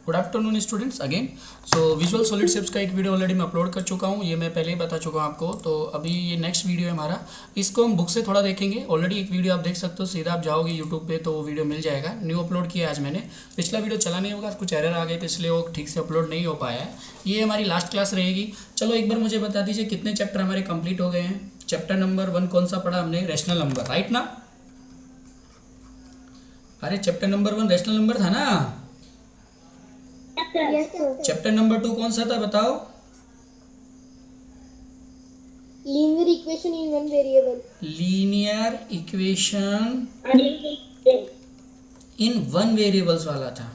Good afternoon students again. So visual solid shapes का एक video already मैं upload कर चुका हूँ, ये मैं पहले ही बता चुका हूँ आपको। तो अभी ये नेक्स्ट वीडियो है हमारा, इसको हम बुक से थोड़ा देखेंगे। ऑलरेडी एक वीडियो आप देख सकते हो, सीधा आप जाओगे यूट्यूब पे तो वो वीडियो मिल जाएगा। न्यू अपलोड किया आज मैंने, पिछला वीडियो चला नहीं होगा, कुछ एरर आ गए तो इसलिए वो ठीक से अपलोड नहीं हो पाया है। ये हमारी लास्ट क्लास रहेगी। चलो एक बार मुझे बता दीजिए कितने चैप्टर हमारे कंप्लीट हो गए हैं। चैप्टर नंबर 1 कौन सा पढ़ा हमने? रैशनल नंबर, राइट ना? अरे चैप्टर नंबर 1 रैशनल नंबर था ना। चैप्टर नंबर 2 कौन सा था बताओ? Linear equation in one variable. Linear equation in one variables वाला था।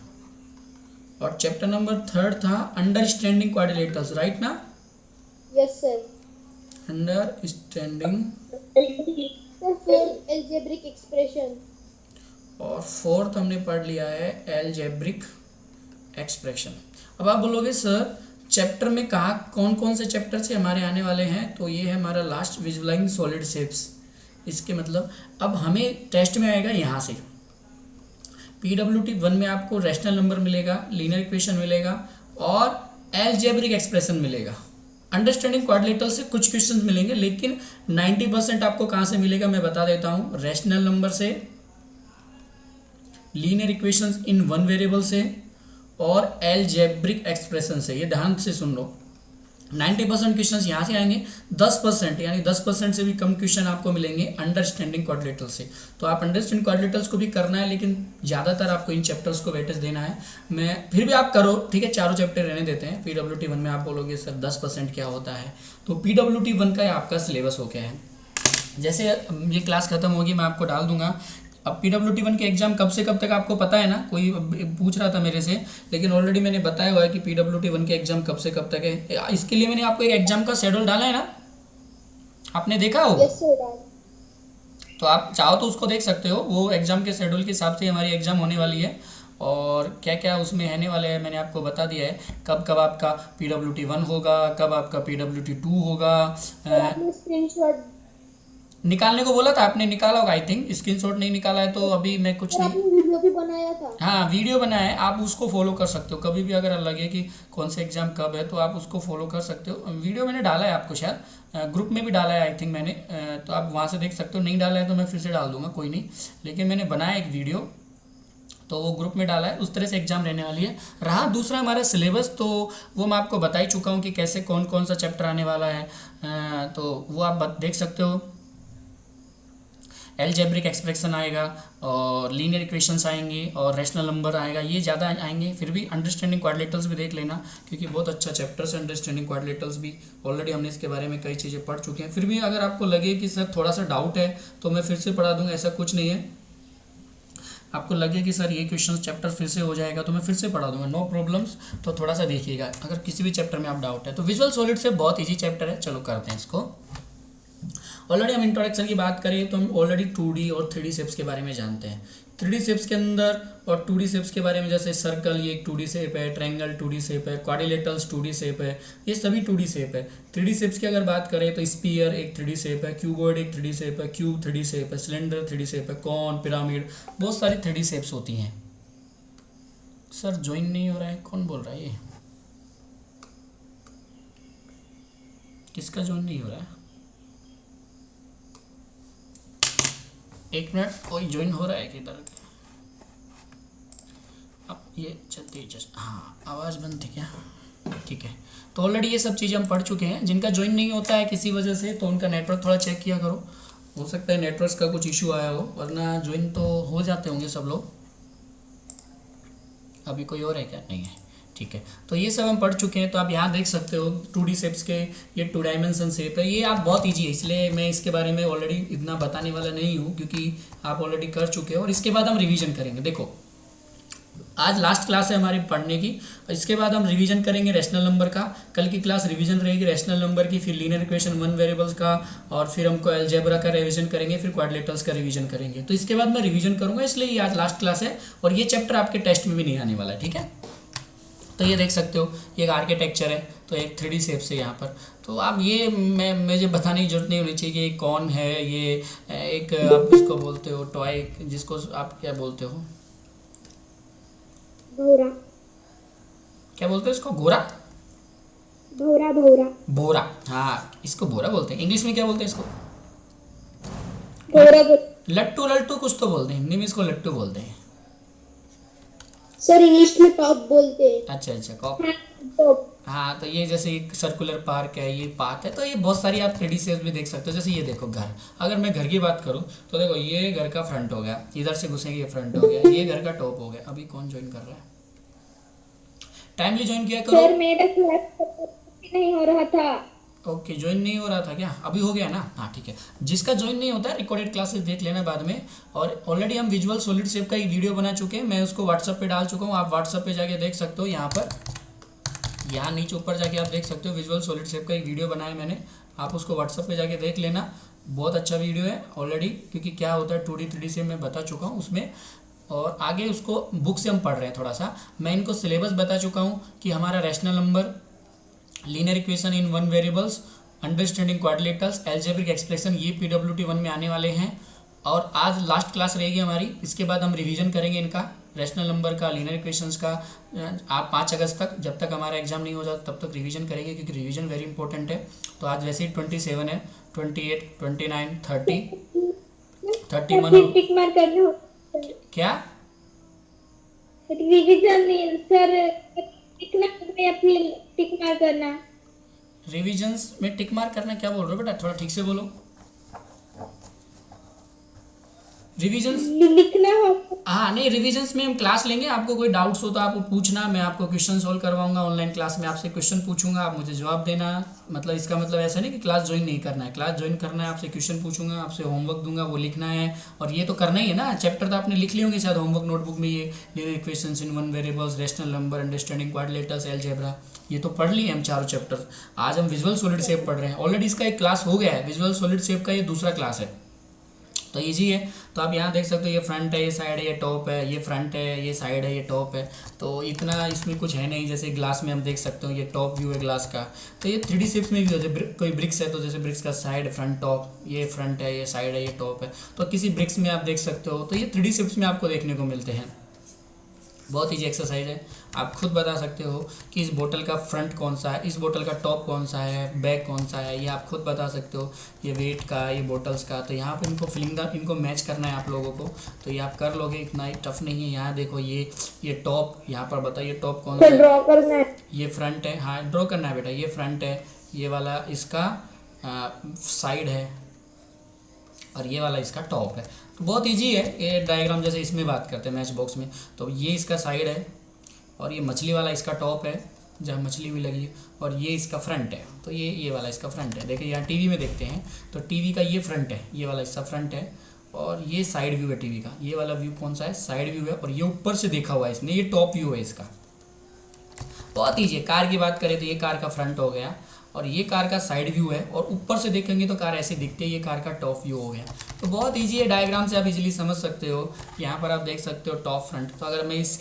और चैप्टर नंबर 3 था अंडरस्टैंडिंग क्वाड्रिलेटरल्स, राइट ना? Yes sir. Understanding. Four algebraic expression. और 4th हमने पढ़ लिया है एलजेब्रिक एक्सप्रेशन। अब आप बोलोगे सर चैप्टर में कहाँ कौन कौन से चैप्टर से हमारे आने वाले हैं? तो ये है हमारा लास्ट, विजुअलाइजिंग सॉलिड शेप्स। इसके मतलब अब हमें टेस्ट में आएगा यहाँ से PWT 1 में आपको रैशनल नंबर मिलेगा, लीनियर इक्वेशन मिलेगा और एलजेब्रिक एक्सप्रेशन मिलेगा। अंडरस्टैंडिंग क्वाड्रिलेटरल से कुछ क्वेश्चंस मिलेंगे, लेकिन 90% आपको कहाँ से मिलेगा मैं बता देता हूँ। रैशनल नंबर से, linear equations in one variable से और एलजेब्रिक एक्सप्रेशन से। ये ध्यान से सुन लो, 90% क्वेश्चंस यहाँ से आएंगे। 10% यानी 10% से भी कम क्वेश्चन आपको मिलेंगे अंडरस्टैंडिंग क्वाड्रिलेटरल से। तो आप अंडरस्टैंडिंग क्वाड्रिलेटरल्स को भी करना है, लेकिन ज़्यादातर आपको इन चैप्टर्स को वेटेज देना है। मैं फिर भी आप करो, ठीक है, चारों चैप्टर रहने देते हैं। PWT 1 में आप बोलोगे सर 10% क्या होता है? तो PWT 1 का आपका सिलेबस हो गया है। जैसे ये क्लास खत्म होगी मैं आपको डाल दूंगा। अब PWT 1 के एग्जाम कब से कब तक आपको पता है ना? कोई पूछ रहा था मेरे से, लेकिन ऑलरेडी मैंने बताया हुआ है कि PWT 1 के एग्जाम कब से कब तक है। इसके लिए मैंने आपको एक एग्जाम का शेड्यूल डाला है ना, आपने देखा हो? Yes sir. तो आप चाहो तो उसको देख सकते हो। वो एग्जाम के शेड्यूल के हिसाब से हमारी एग्जाम होने वाली है और क्या क्या उसमें रहने वाले हैं मैंने आपको बता दिया है। कब कब आपका PWT 1 होगा, कब आपका PWT 2 होगा। आपने स्क्रीनशॉट निकालने को बोला था, आपने निकाला होगा आई थिंक। स्क्रीनशॉट नहीं निकाला है तो अभी मैं कुछ और नहीं। आपने वीडियो भी बनाया था। हाँ वीडियो बनाया है, आप उसको फॉलो कर सकते हो। कभी भी अगर लगे कि कौन से एग्जाम कब है तो आप उसको फॉलो कर सकते हो। वीडियो मैंने डाला है आपको, शायद ग्रुप में भी डाला है आई थिंक मैंने, तो आप वहाँ से देख सकते हो। नहीं डाला है तो मैं फिर से डाल दूंगा, कोई नहीं। लेकिन मैंने बनाया एक वीडियो, तो वो ग्रुप में डाला है। उस तरह से एग्जाम रहने वाली है। रहा दूसरा हमारा सिलेबस, तो वो मैं आपको बता ही चुका हूँ कि कैसे कौन कौन सा चैप्टर आने वाला है। तो वो आप देख सकते हो। एलजेब्रिक एक्सप्रेशन आएगा और लीनियर इक्वेशंस आएंगे और रैशनल नंबर आएगा, ये ज़्यादा आएंगे। फिर भी अंडरस्टैंडिंग क्वाड्रिलेटरल्स भी देख लेना, क्योंकि बहुत अच्छा चैप्टर है अंडरस्टैंडिंग क्वाड्रिलेटरल्स भी। ऑलरेडी हमने इसके बारे में कई चीज़ें पढ़ चुके हैं। फिर भी अगर आपको लगे कि सर थोड़ा सा डाउट है तो मैं फिर से पढ़ा दूंगा, ऐसा कुछ नहीं है। आपको लगे कि सर ये क्वेश्चन चैप्टर फिर से हो जाएगा तो मैं फिर से पढ़ा दूंगा, नो प्रॉब्लम्स। तो थोड़ा सा देखिएगा अगर किसी भी चैप्टर में आप डाउट है तो। विजुअल सॉलिड से बहुत ईजी चैप्टर है, चलो करते हैं इसको। ऑलरेडी हम इंट्रोडक्शन की बात करें तो हम ऑलरेडी 2D और 3D शेप्स के बारे में जानते हैं। 3D शेप्स के अंदर और 2D शेप्स के बारे में, जैसे सर्कल ये एक 2D शेप है, ट्रायंगल 2D शेप है, क्वाड्रिलेटरल्स 2D शेप है, ये सभी 2D शेप है। 3D शेप्स की अगर बात करें तो स्फीयर एक 3D शेप है, क्यूबॉइड एक 3D शेप है, क्यूब 3D शेप है, सिलेंडर 3D शेप है, कॉन, पिरामिड, बहुत सारी 3D शेप्स होती हैं। सर ज्वाइन नहीं हो रहा है, कौन बोल रहा है ये? किसका ज्वाइन नहीं हो रहा है? एक मिनट, कोई ज्वाइन हो रहा है किधर? अब ये चलती जस्ट, हाँ आवाज़ बंद थी क्या? ठीक है। तो ऑलरेडी ये सब चीज़ें हम पढ़ चुके हैं। जिनका ज्वाइन नहीं होता है किसी वजह से तो उनका नेटवर्क थोड़ा चेक किया करो, हो सकता है नेटवर्क का कुछ इशू आया हो, वरना ज्वाइन तो हो जाते होंगे सब लोग। अभी कोई और है क्या? नहीं है, ठीक है। तो ये सब हम पढ़ चुके हैं। तो आप यहाँ देख सकते हो 2D शेप्स के, ये 2 डायमेंशन शेप है। ये आप बहुत इजी है, इसलिए मैं इसके बारे में ऑलरेडी इतना बताने वाला नहीं हूँ, क्योंकि आप ऑलरेडी कर चुके हो। और इसके बाद हम रिवीजन करेंगे। देखो आज लास्ट क्लास है हमारी पढ़ने की, इसके बाद हम रिवीजन करेंगे रैशनल नंबर का। कल की क्लास रिवीजन रहेगी रैशनल नंबर की, फिर लीनियर इक्वेशन वन वेरिएबल्स का, और फिर हमको अलजेब्रा का रिवीजन करेंगे, फिर क्वाड्रिलेटरल्स का रिवीजन करेंगे। तो इसके बाद मैं रिवीजन करूँगा, इसलिए ये आज लास्ट क्लास है और ये चैप्टर आपके टेस्ट में भी नहीं आने वाला है, ठीक है। तो ये देख सकते हो, ये एक आर्किटेक्चर है, तो एक 3D शेप से यहाँ पर। तो आप ये मुझे बताने की जरूरत नहीं होनी चाहिए कि ये कौन है। ये एक आप इसको बोलते हो टॉय, जिसको आप क्या बोलते हो? भौरा। क्या बोलते हैं इसको, घोरा, भोरा भोरा बोरा, हाँ इसको बोरा बोलते हैं। इंग्लिश में क्या बोलते हैं इसको, भोरा भोरा। लट्टू, लट्टू कुछ तो बोलते हैं, हिंदी में इसको लट्टू बोलते हैं। सर इंग्लिश में टॉप बोलते हैं। अच्छा अच्छा, कॉप, हाँ, टॉप। हाँ तो ये जैसे एक सर्कुलर पार्क है, ये पार्क है, तो ये बहुत सारी आप 3D शेप्स भी देख सकते हो। जैसे ये देखो घर, अगर मैं घर की बात करूँ तो देखो ये घर का फ्रंट हो गया, इधर से घुसेंगे ये फ्रंट हो गया, ये घर का टॉप हो गया। अभी कौन ज्वाइन कर रहा है, टाइमली ज्वाइन किया करो। सर मेरा क्लास नहीं हो रहा था। ओके, ज्वाइन नहीं हो रहा था क्या, अभी हो गया ना, हाँ ठीक है। जिसका ज्वाइन नहीं होता है रिकॉर्डेड क्लासेस देख लेना बाद में। और ऑलरेडी हम विजुअल सॉलिड शेप का एक वीडियो बना चुके हैं, मैं उसको व्हाट्सअप पे डाल चुका हूँ, आप व्हाट्सअप पे जाके देख सकते हो। यहाँ पर, यहाँ नीचे ऊपर जाके आप देख सकते हो, विजुअल सॉलिड शेप का एक वीडियो बनाया मैंने, आप उसको व्हाट्सअप पे जाके देख लेना। बहुत अच्छा वीडियो है ऑलरेडी, क्योंकि क्या होता है 2D 3D से मैं बता चुका हूँ उसमें, और आगे उसको बुक से हम पढ़ रहे हैं थोड़ा सा। मैं इनको सिलेबस बता चुका हूँ कि हमारा rational number, linear equation in one variables, understanding quadrilaterals, algebraic expression, ये PWT 1 में आने वाले हैं। और आज लास्ट क्लास रहेगी हमारी, इसके बाद हम रिवीजन करेंगे इनका, रैशनल नंबर का, लीनियर इक्वेशंस का। आप 5 अगस्त तक, जब तक हमारा एग्जाम नहीं हो जाता तब तक रिवीजन करेंगे, क्योंकि रिवीजन वेरी इंपॉर्टेंट है। तो आज वैसे ही 27 है, 28, 29, 30, 31 टिक मार करना होता है। क्या, रिवीजन नहीं सर, लिखना या फिर टिक मार करना। रिविजन्स में टिक मार्क करना क्या बोल रहे हो बेटा, थोड़ा ठीक से बोलो। रिविजन्स, लिखना हो। हाँ नहीं, रिविजन्स में हम क्लास लेंगे, आपको कोई डाउट्स हो तो आपको पूछना, मैं आपको क्वेश्चन सॉल्व करवाऊंगा ऑनलाइन क्लास में, आपसे क्वेश्चन पूछूंगा, आप मुझे जवाब देना। मतलब इसका मतलब ऐसा नहीं कि क्लास ज्वाइन नहीं करना है, क्लास ज्वाइन करना है, आपसे क्वेश्चन पूछूंगा, आपसे होमवर्क दूंगा, वो लिखना है। और ये तो करना ही है ना, चैप्टर तो आपने लिख लिए होंगे शायद होमवर्क नोटबुक में, ये linear equations in one variables, rational number, understanding quadrilaterals, algebra, ये तो पढ़ लिए हम चारों चैप्टर। आज हम विजुअल सॉलिड शेप पढ़ रहे हैं, ऑलरेडी इसका एक क्लास हो गया है, विजुअल सॉलिड शेप का ये दूसरा क्लास है, तो इजी है। तो आप यहाँ देख सकते हो, ये फ्रंट है, ये साइड है, ये टॉप है, ये फ्रंट है, ये साइड है, ये टॉप है। तो इतना इसमें कुछ है नहीं, जैसे ग्लास में हम देख सकते हो ये टॉप व्यू है ग्लास का। तो ये 3D शेप्स में भी हो, जैसे कोई ब्रिक्स है तो जैसे ब्रिक्स का साइड, फ्रंट, टॉप, ये फ्रंट है, ये साइड है, ये टॉप है, तो किसी ब्रिक्स में आप देख सकते हो। तो ये 3D शेप्स में आपको देखने को मिलते हैं। बहुत ईजी एक्सरसाइज है, आप खुद बता सकते हो कि इस बोतल का फ्रंट कौन सा है, इस बोतल का टॉप कौन सा है, बैक कौन सा है, ये आप खुद बता सकते हो। ये वेट का, ये बोतल्स का, तो यहाँ पे इनको फिलिंग द, इनको मैच करना है आप लोगों को, तो ये आप कर लोगे, इतना ही टफ नहीं है। यहाँ देखो ये टॉप, यहाँ पर बताइए टॉप कौन सा है, ड्रॉ करना है। ये फ्रंट है, हाँ ड्रॉ करना है बेटा, ये फ्रंट है, ये वाला इसका साइड है, और ये वाला इसका टॉप है। तो बहुत इजी है ये डायग्राम, जैसे इसमें बात करते हैं मैच बॉक्स में, तो ये इसका साइड है, और ये मछली वाला इसका टॉप है जहाँ मछली भी लगी है, और ये इसका फ्रंट है, तो ये वाला इसका फ्रंट है। देखिए यहाँ टीवी में देखते हैं तो टीवी का ये फ्रंट है, ये वाला इसका फ्रंट है, और ये साइड व्यू है टीवी का, ये वाला व्यू कौन सा है, साइड व्यू है, और ये ऊपर से देखा हुआ है इसने, ये टॉप व्यू है इसका। बहुत ईजी है। कार की बात करें तो ये कार का फ्रंट हो गया, और ये कार का साइड व्यू है, और ऊपर से देखेंगे तो कार ऐसे दिखती है, ये कार का टॉप व्यू हो गया। तो बहुत इजी है, डायग्राम से आप इजीली समझ सकते हो। यहाँ पर आप देख सकते हो टॉप फ्रंट। तो अगर मैं इस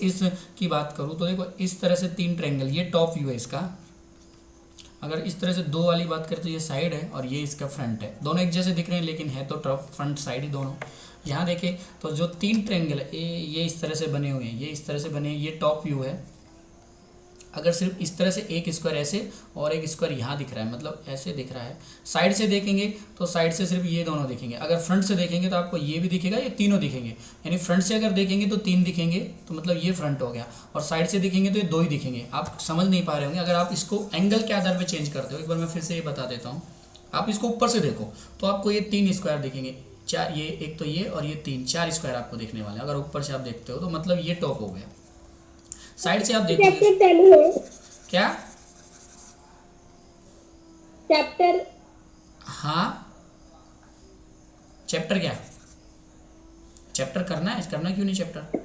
की बात करूँ तो देखो इस तरह से 3 ट्रायंगल, ये टॉप व्यू है इसका। अगर इस तरह से 2 वाली बात करें तो ये साइड है और ये इसका फ्रंट है, दोनों एक जैसे दिख रहे हैं लेकिन है तो टॉप फ्रंट साइड ही दोनों। यहाँ देखें तो जो 3 ट्रायंगल है ये इस तरह से बने हुए हैं, ये इस तरह से बने हैं, ये टॉप व्यू है। अगर सिर्फ इस तरह से एक स्क्वायर ऐसे और एक स्क्वायर यहाँ दिख रहा है, मतलब ऐसे दिख रहा है, साइड से देखेंगे तो साइड से सिर्फ ये दोनों दिखेंगे। अगर फ्रंट से देखेंगे तो आपको ये भी दिखेगा, ये तीनों दिखेंगे। यानी फ्रंट से अगर देखेंगे तो 3 दिखेंगे, तो मतलब ये फ्रंट हो गया, और साइड से देखेंगे तो ये 2 ही दिखेंगे। आप समझ नहीं पा रहे होंगे। अगर आप इसको एंगल के आधार पर चेंज करते हो, एक बार मैं फिर से ये बता देता हूँ, आप इसको ऊपर से देखो तो आपको ये 3 स्क्वायर दिखेंगे, 4, ये एक तो ये और ये 3, 4 स्क्वायर आपको देखने वाले हैं। अगर ऊपर से आप देखते हो तो मतलब ये टॉप हो गया। साइड से आप देखोगे क्या, चैप्टर, हाँ चैप्टर क्या, चैप्टर करना है, करना क्यों नहीं चैप्टर।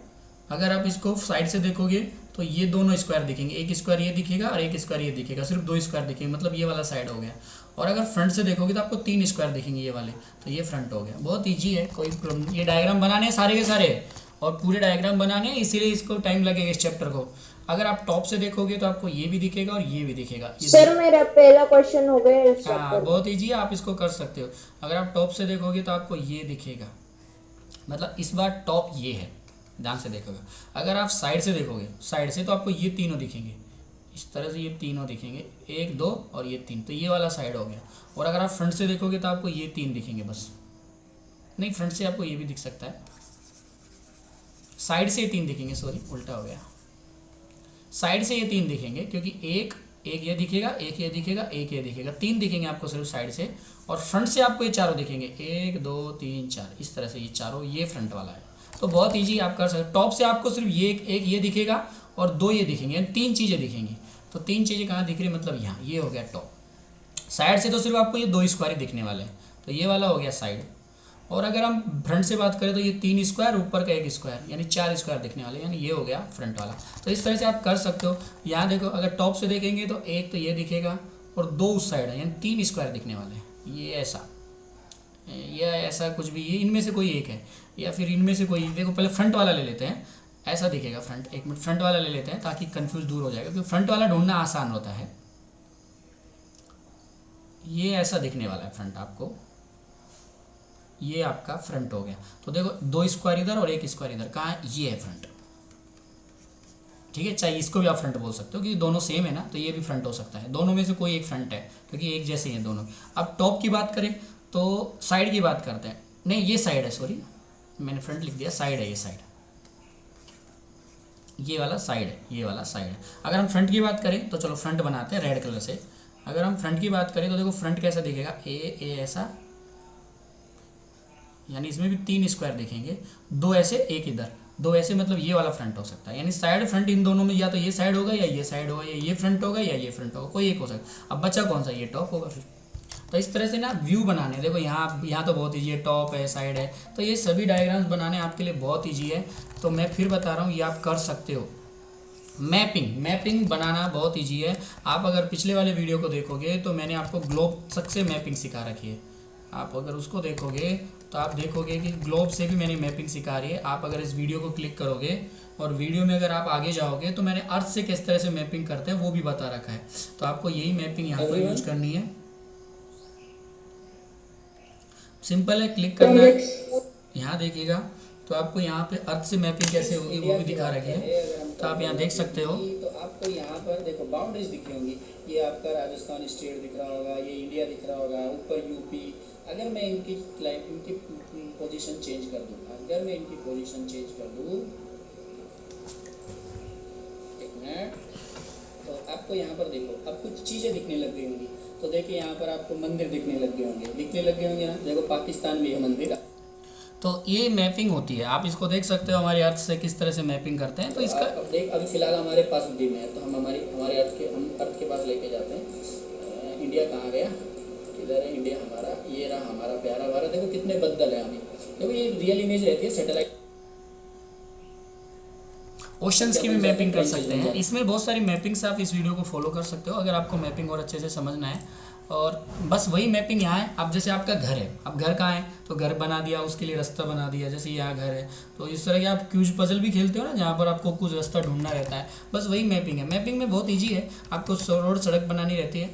अगर आप इसको साइड से देखोगे तो ये दोनों स्क्वायर दिखेंगे, एक स्क्वायर ये दिखेगा और एक स्क्वायर ये दिखेगा, सिर्फ 2 स्क्वायर दिखेंगे, मतलब ये वाला साइड हो गया। और अगर फ्रंट से देखोगे तो आपको 3 स्क्वायर दिखेंगे ये वाले, तो ये फ्रंट हो गया। बहुत ईजी है, कोई प्रॉब्लम नहीं। ये डायग्राम बनाने हैं सारे के सारे, और पूरे डायग्राम बनाने हैं, इसीलिए इसको टाइम लगेगा इस चैप्टर को। अगर आप टॉप से देखोगे तो आपको ये भी दिखेगा और ये भी दिखेगा। सर मेरा पहला क्वेश्चन हो गया इस हाँ चैप्टर। बहुत ईजी है, आप इसको कर सकते हो। अगर आप टॉप से देखोगे तो आपको ये दिखेगा, मतलब इस बार टॉप ये है, ध्यान से देखोगे। अगर आप साइड से देखोगे, साइड से तो आपको ये तीनों दिखेंगे, इस तरह से ये तीनों दिखेंगे, 1 2 और ये 3, तो ये वाला साइड हो गया। और अगर आप फ्रंट से देखोगे तो आपको ये 3 दिखेंगे बस, नहीं फ्रंट से आपको ये भी दिख सकता है, साइड से ये 3 दिखेंगे, सॉरी उल्टा हो गया, साइड से ये 3 दिखेंगे क्योंकि एक ये दिखेगा, एक ये दिखेगा, एक ये दिखेगा, 3 दिखेंगे आपको सिर्फ साइड से। और फ्रंट से आपको ये चारों दिखेंगे, 1 2 3 4, इस तरह से ये चारों, ये फ्रंट वाला है। तो बहुत ईजी आप कर सकते। टॉप से आपको सिर्फ ये एक ये दिखेगा और 2 ये दिखेंगे, यानी 3 चीज़ें दिखेंगी। तो 3 चीज़ें कहाँ दिख रही है, मतलब यहाँ, ये हो गया टॉप। साइड से तो सिर्फ आपको ये 2 स्क्वायर ही दिखने वाले हैं, तो ये वाला हो गया साइड। और अगर हम फ्रंट से बात करें तो ये 3 स्क्वायर, ऊपर का 1 स्क्वायर, यानी 4 स्क्वायर दिखने वाले, यानी ये हो गया फ्रंट वाला। तो इस तरह से आप कर सकते हो। यहाँ देखो, अगर टॉप से देखेंगे तो एक तो ये दिखेगा और 2 उस साइड है, यानी 3 स्क्वायर दिखने वाले हैं। ये ऐसा या ऐसा कुछ भी, ये इनमें से कोई एक है, या फिर इनमें से कोई, देखो पहले फ्रंट वाला ले लेते हैं, ऐसा दिखेगा फ्रंट। एक मिनट, फ्रंट वाला ले लेते हैं ताकि कंफ्यूज दूर हो जाएगा, क्योंकि फ्रंट वाला ढूंढना आसान होता है। ये ऐसा दिखने वाला है फ्रंट आपको, ये आपका फ्रंट हो गया। तो देखो 2 स्क्वायर इधर और 1 स्क्वायर इधर, कहाँ है, ये है फ्रंट। ठीक है, चाहे इसको भी आप फ्रंट बोल सकते हो क्योंकि दोनों सेम है ना, तो ये भी फ्रंट हो सकता है। दोनों में से कोई एक फ्रंट है क्योंकि एक जैसे ही हैं दोनों। अब टॉप की बात करें तो साइड की बात करते हैं, नहीं ये साइड है, सॉरी मैंने फ्रंट लिख दिया, साइड है ये साइड, ये वाला साइड है, ये वाला साइड है। अगर हम फ्रंट की बात करें तो चलो फ्रंट बनाते हैं रेड कलर से। अगर हम फ्रंट की बात करें तो देखो फ्रंट कैसा दिखेगा, ए ऐसा, यानी इसमें भी 3 स्क्वायर दिखेंगे, 2 ऐसे 1 इधर, 2 ऐसे, मतलब ये वाला फ्रंट हो सकता है। यानी साइड फ्रंट इन दोनों में या तो ये साइड होगा या ये साइड होगा, या ये फ्रंट होगा या ये फ्रंट होगा, कोई एक हो सकता है। अब बचा कौन सा, ये टॉप होगा फिर। तो इस तरह से ना व्यू बनाने, देखो यहाँ तो बहुत ईजी है, टॉप है, साइड है, तो ये सभी डायग्राम्स बनाने आपके लिए बहुत ईजी है। तो मैं फिर बता रहा हूँ, ये आप कर सकते हो। मैपिंग बनाना बहुत ईजी है। आप अगर पिछले वाले वीडियो को देखोगे तो मैंने आपको ग्लोब तक से मैपिंग सिखा रखी है। आप अगर उसको देखोगे तो आप देखोगे कि ग्लोब से भी मैंने मैपिंग सिखा रही है। आप अगर इस वीडियो को क्लिक करोगे और वीडियो में अगर आप आगे जाओगे तो मैंने अर्थ से किस तरह से मैपिंग करते हैं वो भी बता रखा है। तो आपको यही मैपिंग यहाँ पर यूज करनी है। सिंपल है, क्लिक करना है, यहाँ देखिएगा तो आपको यहाँ पे अर्थ से मैपिंग कैसे होगी वो भी दिखा रखी है। तो आप यहाँ देख सकते हो। तो आपको यहाँ पर देखो बाउंड्रीज दिख रही होंगी, ये आपका राजस्थान स्टेट दिख रहा होगा, ये इंडिया दिख रहा होगा, ऊपर यूपी। अगर मैं इनकी पोजीशन चेंज कर दूँ, एक मिनट, तो आपको यहाँ पर देखो अब कुछ चीज़ें दिखने लग गई होंगी। तो देखिए यहाँ पर आपको मंदिर दिखने लग गए होंगे ना, देखो पाकिस्तान में ये मंदिर। तो ये मैपिंग होती है, आप इसको देख सकते हो हमारे अर्थ से किस तरह से मैपिंग करते हैं। तो इसका देख, अभी फिलहाल हमारे पास डिम है, तो हम हमारे अर्थ के पास लेके जाते हैं। इंडिया कहाँ गया, इधर है इंडिया हमारा, ये रहा हमारा प्यारा भारत। देखो कितने बदल है अभी, देखो ये रियल इमेज रहती है सैटेलाइट। ओशंस की भी मैपिंग कर सकते हैं। इसमें बहुत सारी मैपिंग्स आप इस वीडियो को फॉलो कर सकते हो अगर आपको मैपिंग और अच्छे से समझना है। और बस वही मैपिंग यहाँ है। अब जैसे आपका घर है, अब घर कहाँ है, तो घर बना दिया, उसके लिए रास्ता बना दिया। जैसे यहाँ घर है, तो इस तरह के आप क्यूज पजल भी खेलते हो ना, जहाँ पर आपको कुछ रास्ता ढूंढना रहता है, बस वही मैपिंग है। मैपिंग में बहुत ईजी है, आपको रोड सड़क बनानी रहती है।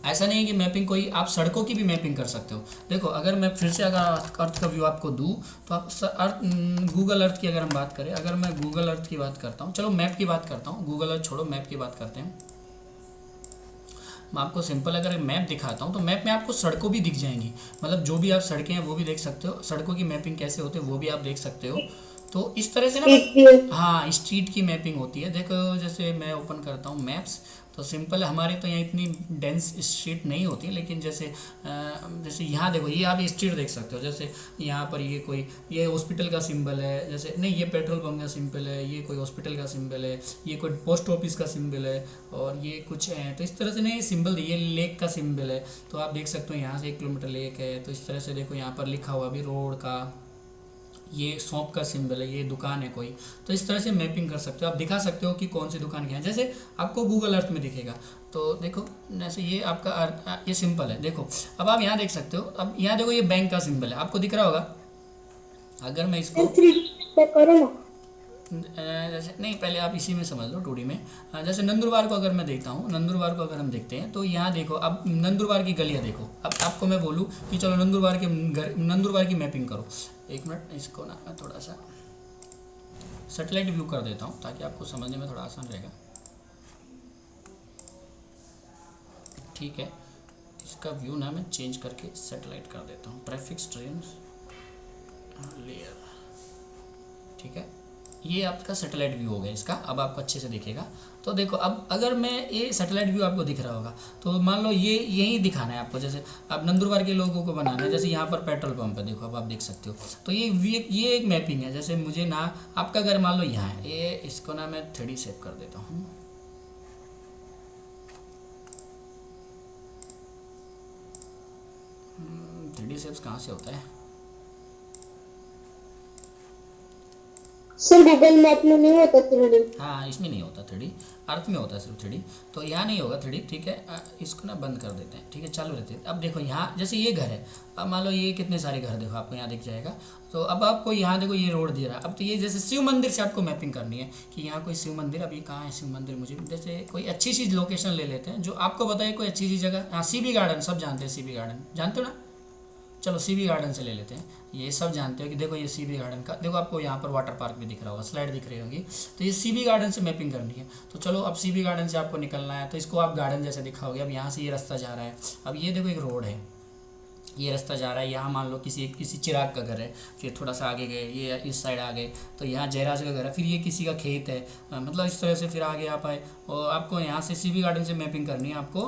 ऐसा नहीं है कि मैपिंग कोई, आप सड़कों की भी मैपिंग कर सकते हो। देखो अगर मैं फिर से अगर अर्थ का व्यू आपको दूँ तो आप गूगल अर्थ की अगर हम बात करें, अगर मैं गूगल अर्थ की बात करता हूँ, चलो मैप की बात करता हूँ, गूगल अर्थ छोड़ो, मैप की बात करते हैं। मैं आपको सिंपल अगर मैप दिखाता हूँ तो मैप में आपको सड़कों भी दिख जाएंगी, मतलब जो भी आप सड़कें हैं वो भी देख सकते हो, सड़कों की मैपिंग कैसे होती है वो भी आप देख सकते हो। तो इस तरह से ना, हाँ स्ट्रीट की मैपिंग होती है। देखो जैसे मैं ओपन करता हूँ मैप्स, तो सिंपल हमारे तो यहाँ इतनी डेंस स्ट्रीट नहीं होती, लेकिन जैसे यहाँ देखो, ये आप स्ट्रीट देख सकते हो। जैसे यहाँ पर ये हॉस्पिटल का सिंबल है, जैसे नहीं ये पेट्रोल पंप का सिंबल है, ये कोई हॉस्पिटल का सिंबल है, ये कोई पोस्ट ऑफिस का सिंबल है, और ये कुछ है। तो इस तरह से ना ये सिंबल, ये लेक का सिंबल है, तो आप देख सकते हो यहाँ से 1 किलोमीटर लेक है। तो इस तरह से देखो यहाँ पर लिखा हुआ भी रोड का, ये शॉप का सिंबल है, ये दुकान है कोई। तो इस तरह से मैपिंग कर सकते हो, आप दिखा सकते हो कि कौन सी दुकान क्या है। जैसे आपको गूगल अर्थ में दिखेगा, तो देखो जैसे ये आपका अर्थ, ये सिंपल है। देखो अब आप यहाँ देख सकते हो, अब यहाँ देखो ये बैंक का सिंबल है, आपको दिख रहा होगा। अगर मैं इसको करो ना, जैसे नहीं, पहले आप इसी में समझ लो 2D में। जैसे नंदुरबार को अगर मैं देखता हूँ, नंदुरबार को अगर हम देखते हैं तो यहाँ देखो, अब नंदुरबार की गलियाँ देखो। अब आपको मैं बोलूँ कि चलो नंदुरबार की मैपिंग करो। एक मिनट, इसको ना मैं थोड़ा सा सैटेलाइट व्यू कर देता हूँ ताकि आपको समझने में थोड़ा आसान रहेगा। ठीक है, इसका व्यू ना मैं चेंज करके सेटेलाइट कर देता हूँ, प्रेफिक्स ट्रेन लेयर, ठीक है। ये आपका सैटेलाइट व्यू हो गया इसका, अब आपको अच्छे से दिखेगा। तो देखो अब अगर मैं ये सैटेलाइट व्यू आपको दिख रहा होगा, तो मान लो ये यही दिखाना है आपको, जैसे अब नंदुरबार के लोगों को बनाना है, जैसे यहाँ पर पेट्रोल पंप है, देखो अब आप देख सकते हो। तो ये एक मैपिंग है, जैसे मुझे ना आपका घर मान लो यहाँ है, ये इसको ना मैं 3D सेव कर देता हूँ। 3D सेव्स कहाँ से होता है? सर गूगल मैप में नहीं होता 3D। हाँ, इसमें नहीं होता 3D, अर्थ में होता है सिर्फ 3D, तो यहाँ नहीं होगा 3D, ठीक है। इसको ना बंद कर देते हैं, ठीक है, चालू रहते हैं। अब देखो यहाँ जैसे ये घर है, अब मान लो ये कितने सारे घर देखो आपको यहाँ दिख जाएगा। तो अब आपको यहाँ देखो ये रोड दे रहा है। अब तो ये जैसे शिव मंदिर से आपको मैपिंग करनी है कि यहाँ कोई शिव मंदिर, अब ये कहाँ है शिव मंदिर, मुझे जैसे कोई अच्छी चीज़ लोकेशन ले लेते हैं जो आपको बताए, कोई अच्छी सी जगह। हाँ, सीबी गार्डन, सब जानते हैं सीबी गार्डन, जानते हो ना? चलो सीबी गार्डन से ले लेते हैं, ये सब जानते हो कि देखो ये सीबी गार्डन का, देखो आपको यहाँ पर वाटर पार्क भी दिख रहा होगा, स्लाइड दिख रही होगी। तो ये सीबी गार्डन से मैपिंग करनी है। तो चलो अब सीबी गार्डन से आपको निकलना है, तो इसको आप गार्डन जैसे दिखाओगे। अब यहाँ से ये रास्ता जा रहा है, अब ये देखो एक रोड है, ये रास्ता जा रहा है, यहाँ मान लो किसी चिराग का घर है, फिर थोड़ा सा आगे गए, ये इस साइड आ गए, तो यहाँ जयराज का घर है, फिर ये किसी का खेत है, मतलब इस तरह से फिर आगे आप आए। और आपको यहाँ से सीबी गार्डन से मैपिंग करनी है, आपको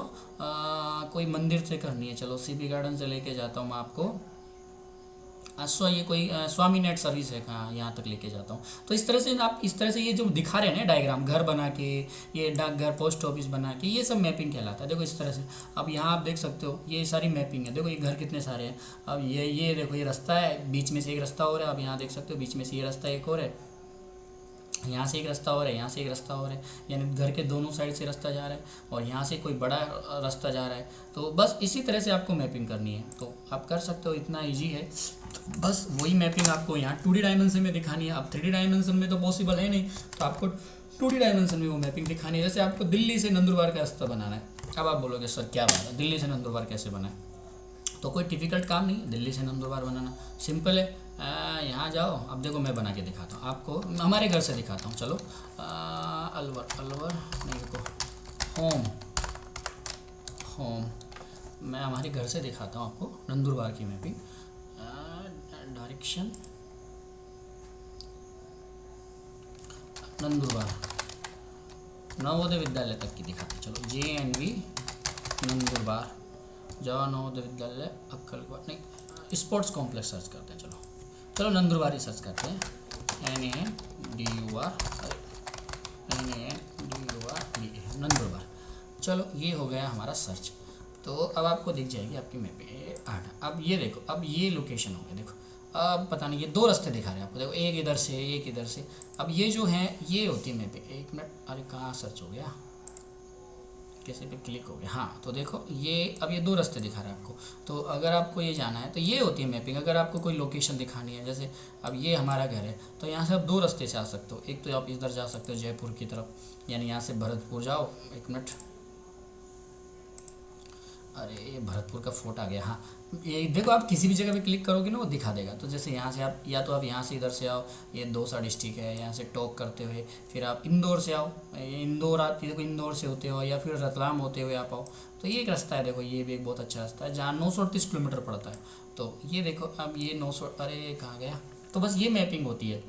कोई मंदिर से करनी है। चलो सीबी गार्डन से लेके जाता हूँ मैं आपको, ये कोई स्वामी नेट सर्विस है, कहाँ यहाँ तक लेके जाता हूँ। तो इस तरह से आप, इस तरह से ये जो दिखा रहे हैं ना डायग्राम, घर बना के, ये डाकघर पोस्ट ऑफिस बना के, ये सब मैपिंग कहलाता है। देखो इस तरह से अब यहाँ आप देख सकते हो, ये सारी मैपिंग है। देखो ये घर कितने सारे हैं। अब ये देखो ये रास्ता है, बीच में से एक रास्ता और है। अब यहाँ देख सकते हो बीच में से ये रास्ता एक और है, यहाँ से एक रास्ता और है, यहाँ से एक रास्ता और है, यानी घर के दोनों साइड से रास्ता जा रहा है, और यहाँ से कोई बड़ा रास्ता जा रहा है। तो बस इसी तरह से आपको मैपिंग करनी है, तो आप कर सकते हो, इतना इजी है। तो बस वही मैपिंग आपको यहाँ 2D डायमेंशन में दिखानी है। अब 3D डायमेंशन में तो पॉसिबल है नहीं, तो आपको 2D डायमेंशन में वो मैपिंग दिखानी है। जैसे आपको दिल्ली से नंदुरबार का रास्ता बनाना है। अब आप बोलोगे सर क्या बात है, दिल्ली से नंदुरबार कैसे बनाए? तो कोई डिफ़िकल्ट काम नहीं है दिल्ली से नंदुरबार बनाना, सिंपल है। यहाँ जाओ, अब देखो मैं बना के दिखाता हूँ आपको, हमारे घर से दिखाता हूँ। चलो अलवर नहीं, देखो होम मैं हमारे घर से दिखाता हूँ आपको नंदुरबार की मैपिंग। डायरेक्शन नंदुरबार नवोदय विद्यालय तक की दिखाते हैं। चलो JNV नंदुरबार, जवाहर नवोदय विद्यालय अक्कलकोट, नहीं स्पोर्ट्स कॉम्प्लेक्स सर्च करते हैं। चलो नंदुरबार ही सर्च करते हैं, NANDUR नंदुरबार। चलो ये हो गया हमारा सर्च। तो अब आपको दिख जाएगी आपकी मैप पे 8। अब ये देखो, अब ये लोकेशन हो गया। देखो अब पता नहीं, ये 2 रास्ते दिखा रहे हैं आपको, देखो एक इधर से एक इधर से। अब ये जो है ये होती है मैप पे, 1 मिनट, अरे कहाँ सर्च हो गया, कैसे पे क्लिक हो गया। हाँ तो देखो ये अब ये 2 रास्ते दिखा रहा है आपको। तो अगर आपको ये जाना है तो ये होती है मैपिंग। अगर आपको कोई लोकेशन दिखानी है, जैसे अब ये हमारा घर है, तो यहाँ से आप 2 रास्ते से आ सकते हो। एक तो आप इधर जा सकते हो जयपुर की तरफ, यानी यहाँ से भरतपुर जाओ। 1 मिनट, अरे ये भरतपुर का फोर्ट आ गया। हाँ ये देखो, आप किसी भी जगह पे क्लिक करोगे ना वो दिखा देगा। तो जैसे यहाँ से आप, या तो आप यहाँ से इधर से आओ, ये दौसा डिस्ट्रिक्ट है, यहाँ से टॉक करते हुए फिर आप इंदौर से आओ, ये इंदौर आती है, देखो इंदौर से होते हो, या फिर रतलाम होते हुए आप आओ। तो ये एक रास्ता है, देखो ये भी एक बहुत अच्छा रास्ता है, जहाँ 938 किलोमीटर पड़ता है। तो ये देखो अब ये 900, अरे कहाँ गया। तो बस ये मैपिंग होती है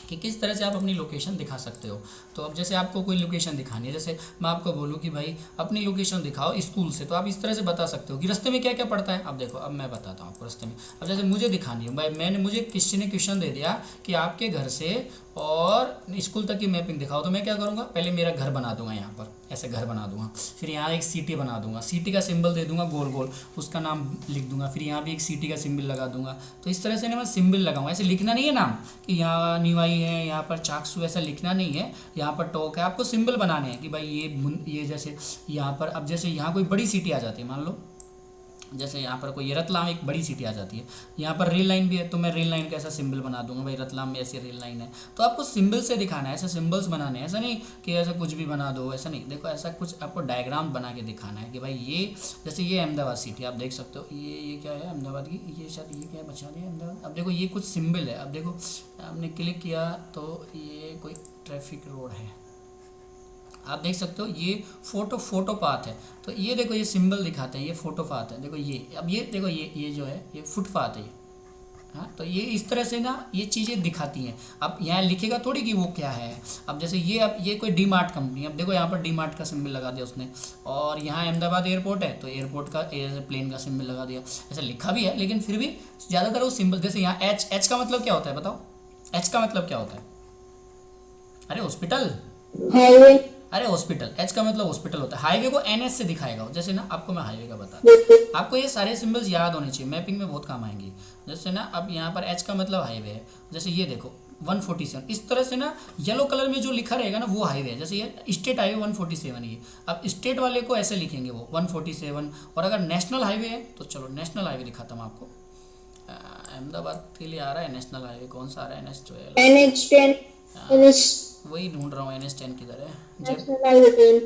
कि किस तरह से आप अपनी लोकेशन दिखा सकते हो। तो अब जैसे आपको कोई लोकेशन दिखानी है, जैसे मैं आपको बोलूँ कि भाई अपनी लोकेशन दिखाओ स्कूल से, तो आप इस तरह से बता सकते हो कि रास्ते में क्या क्या पड़ता है। अब देखो, अब मैं बताता हूँ आपको रास्ते में। अब जैसे मुझे दिखानी है भाई, मुझे किसी ने क्वेश्चन दे दिया कि आपके घर से और स्कूल तक की मैपिंग दिखाओ, तो मैं क्या करूँगा, पहले मेरा घर बना दूंगा, यहाँ पर ऐसे घर बना दूंगा, फिर यहाँ एक सिटी बना दूंगा, सिटी का सिंबल दे दूंगा गोल गोल, उसका नाम लिख दूंगा, फिर यहाँ भी एक सिटी का सिंबल लगा दूंगा। तो इस तरह से ना मैं सिंबल लगाऊंगा, ऐसे लिखना नहीं है नाम कि यहाँ निवाई है, यहाँ पर चाकसू, ऐसा लिखना नहीं है। यहाँ पर टोक है, आपको सिंबल बनाने हैं कि भाई ये जैसे यहाँ पर, अब जैसे यहाँ कोई बड़ी सिटी आ जाती है, मान लो जैसे यहाँ पर कोई रतलाम एक बड़ी सिटी आ जाती है, यहाँ पर रेल लाइन भी है, तो मैं रेल लाइन का ऐसा सिंबल बना दूंगा, भाई रतलाम में ऐसी रेल लाइन है। तो आपको सिंबल से दिखाना है, ऐसे सिंबल्स बनाने हैं, ऐसा नहीं कि ऐसा कुछ भी बना दो, ऐसा नहीं। देखो ऐसा कुछ आपको डायग्राम बना के दिखाना है कि भाई ये जैसे ये अहमदाबाद सिटी आप देख सकते हो, ये क्या है अहमदाबाद की, ये शायद ये क्या है, बचा दिया अहमदाबाद। अब देखो ये कुछ सिंबल है, अब देखो आपने क्लिक किया तो ये कोई ट्रैफिक रोड है, आप देख सकते हो ये फोटो पाथ है। तो ये देखो ये सिंबल दिखाते हैं, ये फोटो पाथ है। देखो ये, अब ये देखो ये जो है ये फुटपाथ है ये। हाँ, तो ये इस तरह से ना ये चीज़ें दिखाती हैं। अब यहाँ लिखेगा थोड़ी कि वो क्या है। अब जैसे ये, अब ये कोई डी मार्ट कंपनी है, अब देखो यहाँ पर डी मार्ट का सिंबल लगा दिया उसने, और यहाँ अहमदाबाद एयरपोर्ट है तो एयरपोर्ट का एयरप्लेन का सिंबल लगा दिया। ऐसा लिखा भी है लेकिन फिर भी ज़्यादातर वो सिंबल, जैसे यहाँ एच का मतलब क्या होता है बताओ? एच का मतलब क्या होता है? अरे हॉस्पिटल, हाईवे। अरे हॉस्पिटल, एच का मतलब हॉस्पिटल होता है। हाईवे को एनएस से दिखाएगा। जैसे ना आपको मैं हाईवे का बता दूं, आपको ये सारे सिंबल्स याद होने चाहिए, मैपिंग में बहुत काम आएंगे। जैसे ना अब यहाँ पर एच का मतलब हाईवे है, जैसे ये देखो 147, इस तरह से ना येलो कलर में जो लिखा रहेगा ना वो हाईवे है। जैसे ये स्टेट हाईवे 147 ये, अब स्टेट वाले को ऐसे लिखेंगे वो 147। और अगर नेशनल हाईवे है तो चलो नेशनल हाईवे दिखाता हूँ आपको। अहमदाबाद के लिए आ रहा है नेशनल हाईवे, कौन सा आ रहा है? NH10 वही ढूंढ रहा हूँ, NH10 किधर है? National highway.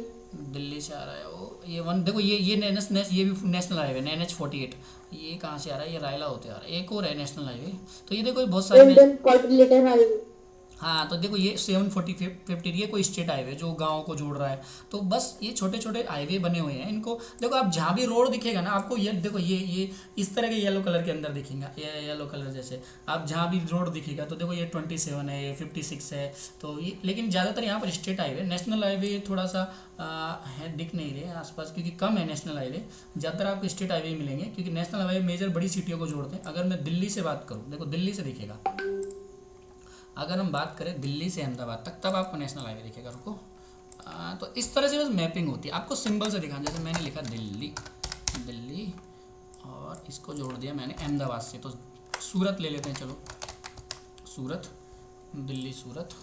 दिल्ली से आ रहा है वो, ये वन देखो ये ये भी नेशनल हाईवे NH48। ये कहाँ से आ रहा है? ये रायला होते आ रहा है। एक और है नेशनल हाईवे। तो ये देखो ये बहुत सारे इंडियन क्वाड्रिलेटरल हाईवे। हाँ, तो देखो ये 740 ये कोई स्टेट हाईवे जो गाँव को जोड़ रहा है। तो बस ये छोटे छोटे हाईवे बने हुए हैं। इनको देखो, आप जहाँ भी रोड दिखेगा ना आपको, ये देखो ये इस तरह के येलो कलर के अंदर दिखेगा, ये येलो कलर जैसे। आप जहाँ भी रोड दिखेगा तो देखो ये 27 है, ये 56 है। तो ये लेकिन ज़्यादातर यहाँ पर स्टेट हाईवे, नेशनल हाईवे थोड़ा सा है, दिख नहीं रहे आसपास क्योंकि कम है नेशनल हाईवे। ज़्यादातर आपको स्टेट हाईवे मिलेंगे क्योंकि नेशनल हाईवे मेजर बड़ी सिटियों को जोड़ते हैं। अगर मैं दिल्ली से बात करूँ, देखो दिल्ली से दिखेगा, अगर हम बात करें दिल्ली से अहमदाबाद तक, तब आपको नेशनल हाईवे दिखेगा। रुको, तो इस तरह से बस मैपिंग होती है, आपको सिंबल से दिखाना। जैसे मैंने लिखा दिल्ली और इसको जोड़ दिया मैंने अहमदाबाद से, तो सूरत ले लेते हैं। चलो सूरत, दिल्ली सूरत।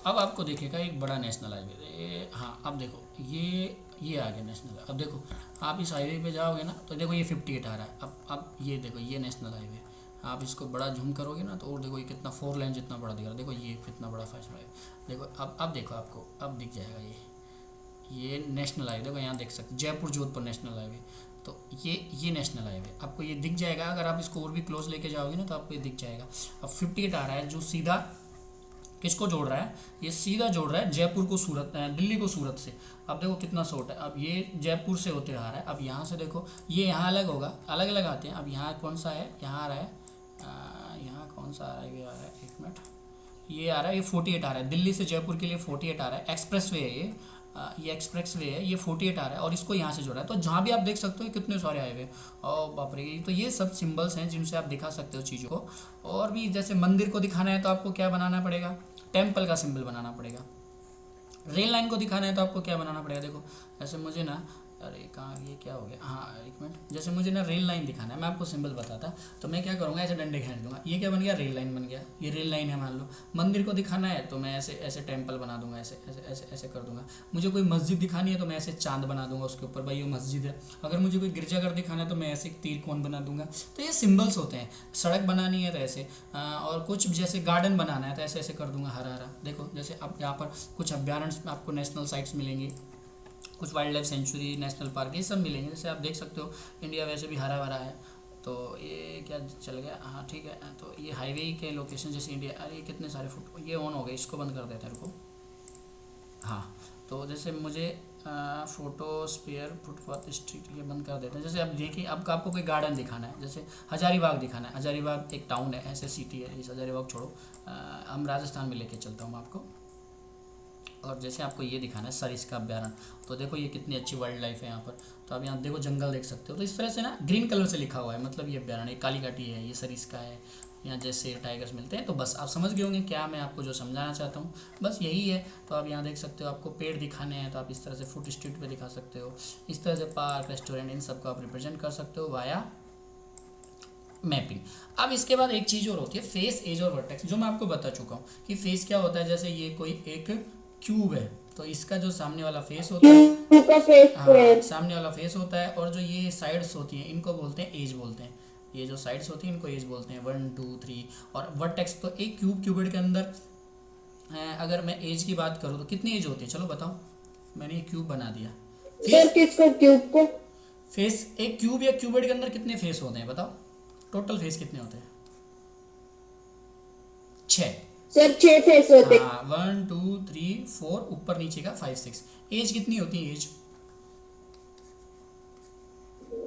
अब आपको दिखेगा एक बड़ा नेशनल हाईवे। हाँ, अब देखो ये आ गया नेशनल हाईवे। अब देखो आप इस हाईवे पे जाओगे ना तो देखो ये 58 आ रहा है। अब ये देखो ये नेशनल हाईवे, आप इसको बड़ा जूम करोगे ना तो और देखो ये कितना 4 लेन जितना बड़ा दिख रहा है। देखो ये कितना बड़ा फैशन है। देखो अब देखो आपको अब दिख जाएगा ये नेशनल हाईवे। देखो यहाँ देख सकते जयपुर जोधपुर नेशनल हाईवे। तो ये नेशनल हाईवे आपको ये दिख जाएगा। अगर आप इसको और भी क्लोज लेके जाओगे ना तो आपको ये दिख जाएगा। अब 58 आ रहा है जो सीधा किसको जोड़ रहा है? ये सीधा जोड़ रहा है जयपुर को सूरत, दिल्ली को सूरत से। अब देखो कितना शॉर्ट है। अब ये जयपुर से होते आ रहा है। अब यहाँ से देखो ये यहाँ अलग होगा, अलग अलग आते हैं। अब यहाँ कौन सा है? यहाँ आ रहा है, यहाँ कौन सा आ रहा है? ये आ रहा है, एक मिनट, ये आ रहा है, ये 48 आ रहा है। दिल्ली से जयपुर के लिए 48 आ रहा है। एक्सप्रेस वे है ये एक्सप्रेस वे है, ये 48 आ रहा है और इसको यहाँ से जोड़ा है। तो जहाँ भी आप देख सकते हो कितने सारे हाईवे, और बाप रे। तो ये सब सिंबल्स हैं जिनसे आप दिखा सकते हो चीज़ों को। और भी जैसे मंदिर को दिखाना है तो आपको क्या बनाना पड़ेगा? टेम्पल का सिंबल बनाना पड़ेगा। रेल लाइन को दिखाना है तो आपको क्या बनाना पड़ेगा? देखो ऐसे मुझे ना, अरे कहाँ ये क्या हो गया? हाँ एक मिनट, जैसे मुझे ना रेल लाइन दिखाना है, मैं आपको सिंबल बताता तो मैं क्या करूँगा, ऐसे डंडे खींच दूंगा। ये क्या बन गया? रेल लाइन बन गया। ये रेल लाइन है मान लो। मंदिर को दिखाना है तो मैं ऐसे ऐसे टेम्पल बना दूंगा, ऐसे ऐसे ऐसे ऐसे कर दूंगा। मुझे कोई मस्जिद दिखानी है तो मैं ऐसे चांद बना दूंगा उसके ऊपर, भाई ये मस्जिद है। अगर मुझे कोई गिरजाघर दिखाना है तो मैं ऐसे तीर कोन बना दूंगा। तो ये सिंबल्स होते हैं। सड़क बनानी है तो ऐसे, और कुछ जैसे गार्डन बनाना है तो ऐसे ऐसे कर दूंगा, हरा हरा। देखो जैसे अब यहाँ पर कुछ अभ्यारण्य आपको नेशनल साइट्स मिलेंगे, कुछ wild life sanctuary, national park, ये सब मिलेंगे। जैसे आप देख सकते हो इंडिया वैसे भी हरा भरा है। तो ये क्या चल गया? हाँ ठीक है। तो ये हाईवे के लोकेशन जैसे इंडिया, अरे कितने सारे फुट, ये ऑन हो गए, इसको बंद कर देते हैं रुको। हाँ, तो जैसे मुझे फोटो स्पेयर फुटपाथ स्ट्रीट ये बंद कर देते हैं। जैसे अब देखिए अब आपको कोई गार्डन दिखाना है, जैसे हजारीबाग दिखाना है। हजारीबाग एक टाउन है, ऐसे सिटी है। इस हजारीबाग छोड़ो, हम राजस्थान में लेके चलता हूँ आपको। और जैसे आपको ये दिखाना है सरिस्का अभ्यारण्य, तो देखो ये कितनी अच्छी वाइल्ड लाइफ है यहाँ पर। तो आप यहाँ देखो जंगल देख सकते हो। तो इस तरह से ना ग्रीन कलर से लिखा हुआ है, मतलब ये अभ्यारण्य, काली घाटी है, ये सरिस्का है, यहाँ जैसे टाइगर्स मिलते हैं। तो बस आप समझ गए होंगे क्या मैं आपको जो समझाना चाहता हूँ, बस यही है। तो आप यहाँ देख सकते हो, आपको पेड़ दिखाने हैं तो आप इस तरह से फुट स्ट्रीट पे दिखा सकते हो। इस तरह से पार्क, रेस्टोरेंट, इन सबको आप रिप्रेजेंट कर सकते हो वाया मैपिंग। अब इसके बाद एक चीज़ और होती है फेस, एज और वर्टेक्स, जो मैं आपको बता चुका हूँ कि फेस क्या होता है। जैसे ये कोई एक क्यूब है तो इसका जो सामने वाला फेस होता है, हाँ सामने वाला फेस होता है, और जो ये साइड्स होती हैं इनको बोलते हैं एज बोलते हैं। ये जो साइड्स होती हैं इनको एज बोलते हैं, 1 2 3। और वर्टेक्स, तो एक क्यूबिड के अंदर अगर मैं एज की बात करूँ तो कितनी एज होती है? चलो बताओ, मैंने ये क्यूब बना दिया। क्यूब को फेस, एक क्यूब या क्यूबिड के अंदर कितने फेस होते हैं बताओ? टोटल फेस कितने होते हैं? 6। सर 6 फेस होते हैं। हाँ 1 2 3 4 ऊपर नीचे का 5 6। एज कितनी होती है? As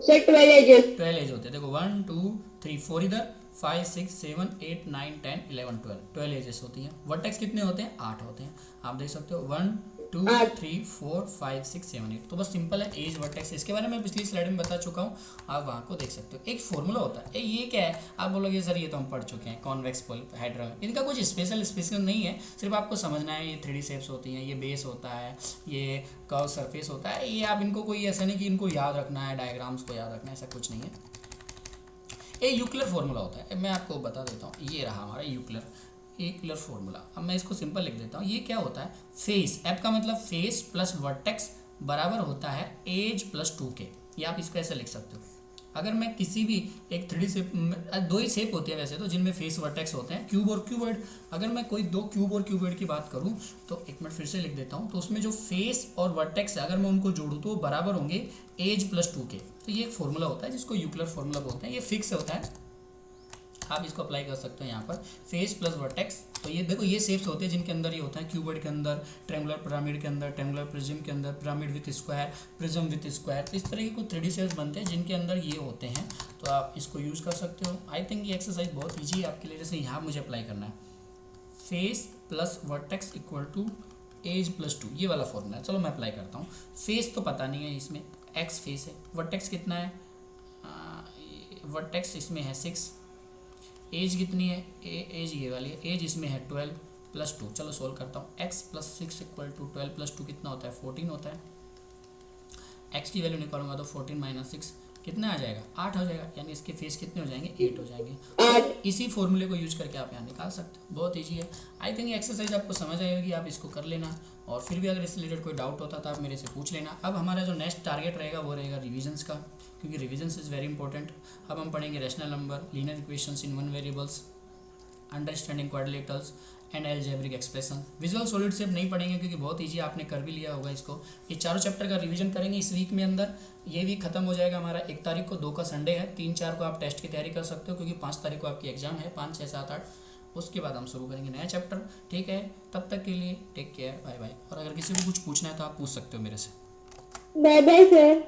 sir 12 edges. 12 एज होते हैं। देखो 1 2 3 4 इधर, 5 6 7 8 9 10 11 12 एजेस होती हैं। वर्टेक्स कितने होते हैं? 8 होते हैं। आप देख सकते हो 1 2 8। 3 4 5 6 7 8। तो बस सिंपल है एज वर्टेक्स। इसके बारे में पिछली स्लाइड में बता चुका हूँ, आप वहाँ को देख सकते हो। एक फॉर्मूला होता है, ये क्या है? आप बोलोगे सर ये तो हम पढ़ चुके हैं, कॉन्वेक्स हाइड्रा। इनका कुछ स्पेशल नहीं है, सिर्फ आपको समझना है। ये 3D शेप्स होती हैं, ये बेस होता है, ये कर्व सरफेस होता है। ये आप इनको कोई ऐसा नहीं कि इनको याद रखना है, डायग्राम्स को याद रखना है, ऐसा कुछ नहीं है। ये यूक्लियर फॉर्मूला होता है, मैं आपको बता देता हूँ। ये रहा हमारा यूक्लियर फॉर्मूला। अब मैं इसको सिंपल लिख देता हूँ। ये क्या होता है? फेस, एफ का मतलब फेस प्लस वर्टेक्स बराबर होता है एज प्लस 2k। ये आप इसको ऐसे लिख सकते हो। अगर मैं किसी भी एक 3D शेप, दो ही शेप होते हैं वैसे तो जिनमें फेस वर्टेक्स होते हैं, क्यूब और क्यूबॉइड। अगर मैं कोई दो क्यूब और क्यूबॉइड की बात करूं तो एक मिनट फिर से लिख देता हूं। तो उसमें जो फेस और वर्टेक्स है, अगर मैं उनको जोड़ूं तो वो बराबर होंगे एज प्लस 2k। तो ये एक फॉर्मूला होता है जिसको यूक्लियर फॉर्मूला बोलते हैं। ये फिक्स होता है, आप इसको अप्लाई कर सकते हैं यहाँ पर, फेस प्लस वर्टेक्स। तो ये देखो, ये शेप्स होते हैं जिनके अंदर ये होता है, क्यूबॉइड के अंदर, ट्रेंगुलर पिरामिड के अंदर, ट्रेंगुलर प्रिज्म के अंदर, pyramid with square, prism with square. इस तरह के कुछ 3D शेप्स बनते हैं जिनके अंदर ये होते हैं। तो आप इसको यूज़ कर सकते हो। आई थिंक ये एक्सरसाइज बहुत ईजी है आपके लिए। जैसे यहाँ मुझे अप्लाई करना है, face plus vertex equal to H plus 2, ये वाला फॉर्मूला है। चलो मैं अप्लाई करता हूँ। फेस तो पता नहीं है, इसमें एक्स फेस है। वर्टेक्स कितना है? वर्टेक्स इसमें है 6। एज कितनी है? एज ये वाली है। एज इसमें है 12 प्लस 2। चलो सोल्व करता हूँ। x plus 6 equal to 12 plus 2 कितना होता है? 14 होता है। x की वैल्यू निकालूंगा तो 14 माइनस 6 कितना आ जाएगा? 8 हो जाएगा। यानी इसके फेस कितने हो जाएंगे? 8 हो जाएंगे। 8। इसी फॉर्मूले को यूज करके आप यहाँ निकाल सकते हो। बहुत ईजी है। आई थिंक ये एक्सरसाइज आपको समझ आई होगी, आप इसको कर लेना। और फिर भी अगर इससे रिलेटेड कोई डाउट होता तो आप मेरे से पूछ लेना। अब हमारा जो नेक्स्ट टारगेट रहेगा वो रहेगा रिविजन्स का, क्योंकि रिविजन्स इज़ वेरी इंपॉर्टेंट। अब हम पढ़ेंगे rational number, linear equations in one variables, understanding quadrilaterals and algebraic expression. Visual solid shape नहीं पढ़ेंगे क्योंकि बहुत ईजी, आपने कर भी लिया होगा इसको। ये चारों चैप्टर का रिवीजन करेंगे इस वीक में अंदर। ये वीक खत्म हो जाएगा हमारा 1 तारीख को, 2 का संडे है, 3 4 को आप टेस्ट की तैयारी कर सकते हो क्योंकि 5 तारीख को आपकी एग्जाम है, 5 6 7 8। उसके बाद हम शुरू करेंगे नया चैप्टर। ठीक है, तब तक के लिए टेक केयर, बाय बाय। और अगर किसी को कुछ पूछना है तो आप पूछ सकते हो मेरे से। Bye bye sir.